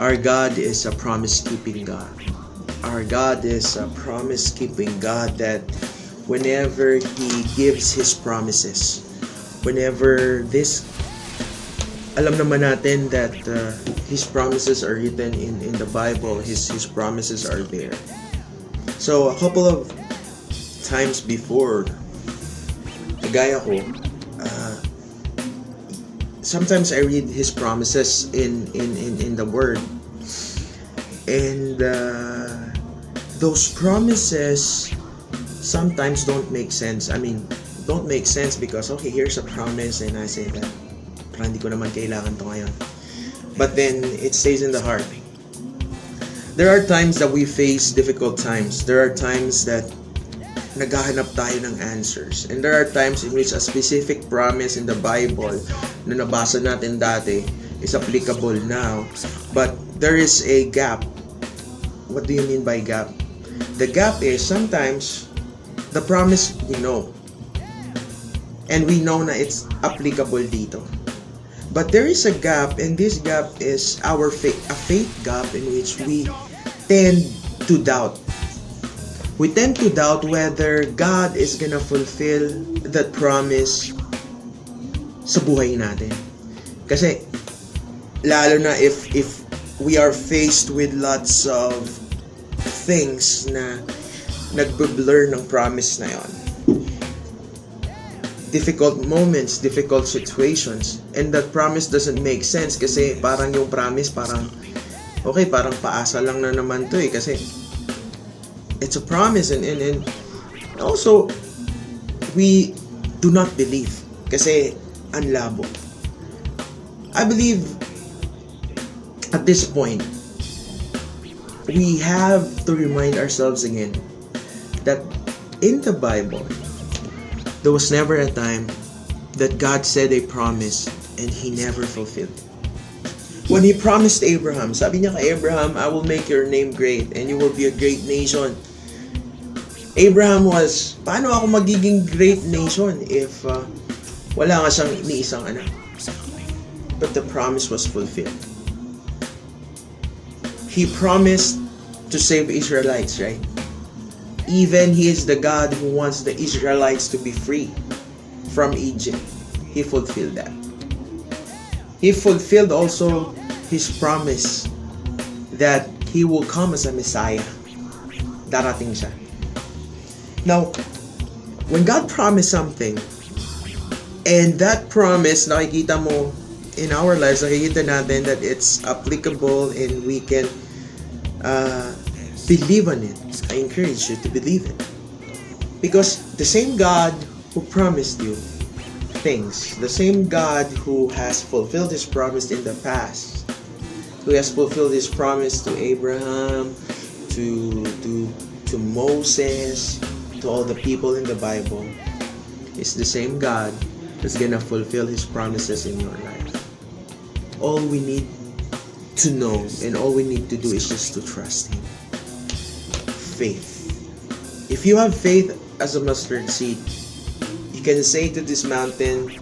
Our God is a promise-keeping God. Our God is a promise-keeping God that whenever He gives His promises, whenever this, alam naman natin that His promises are written in the Bible, His promises are there. So, a couple of times before, gaya ko, sometimes I read His promises in the Word, and those promises sometimes don't make sense. I mean, don't make sense because, okay, here's a promise, and I say that, parang hindi ko naman kailangan to ngayon. But then, it stays in the heart. There are times that we face difficult times. There are times that naghahanap tayo ng answers. And there are times in which a specific promise in the Bible na nabasa natin dati is applicable now. But there is a gap. What do you mean by gap? The gap is sometimes the promise we know. And we know na it's applicable dito. But there is a gap, and this gap is our faith, a faith gap in which we tend to doubt. We tend to doubt whether God is gonna fulfill that promise sa buhay natin. Kasi, lalo na if we are faced with lots of things na nagbe-blur ng promise na yon. Difficult moments, difficult situations, and that promise doesn't make sense kasi parang yung promise parang, okay, parang paasa lang na naman to kasi it's a promise, and also we do not believe kasi ang labo. I believe at this point we have to remind ourselves again that in the Bible there was never a time that God said a promise and He never fulfilled it. When He promised Abraham, sabi niya kay Abraham, I will make your name great and you will be a great nation. Abraham was, paano ako magiging great nation if wala nga siyang iniisang anak? But the promise was fulfilled. He promised to save Israelites, right? Even He is the God who wants the Israelites to be free from Egypt. He fulfilled that. He fulfilled also His promise that He will come as a Messiah. Darating siya. Now, when God promised something, and that promise, nakikita mo in our lives, nakikita natin that it's applicable and we can believe on it. I encourage you to believe it. Because the same God who promised you things, the same God who has fulfilled His promise in the past, who has fulfilled His promise to Abraham, to Moses, to all the people in the Bible, is the same God that's gonna fulfill His promises in your life. All we need to know and all we need to do is just to trust Him. Faith. If you have faith as a mustard seed, you can say to this mountain,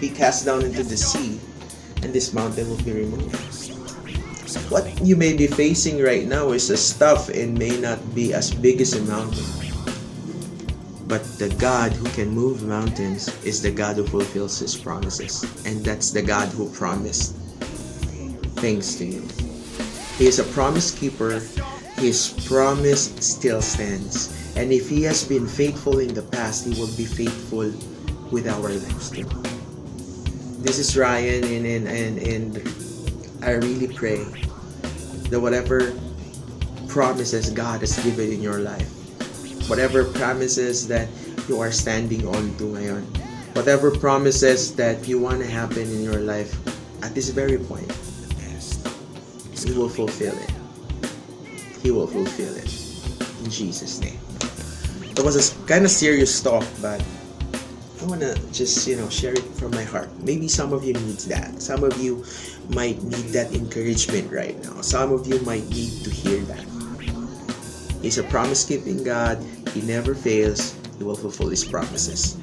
be cast down into the sea, and this mountain will be removed. What you may be facing right now is a stuff and may not be as big as a mountain. But the God who can move mountains is the God who fulfills His promises. And that's the God who promised things to you. He is a promise keeper. His promise still stands. And if He has been faithful in the past, He will be faithful with our lives too. This is Ryan, and I really pray that whatever promises God has given in your life, whatever promises that you are standing on to ngayon, whatever promises that you want to happen in your life at this very point, He will fulfill it. He will fulfill it. In Jesus' name. That was a kind of serious talk, but I want to just, share it from my heart. Maybe some of you need that. Some of you might need that encouragement right now. Some of you might need to hear that. He's a promise-keeping God. He never fails. He will fulfill His promises.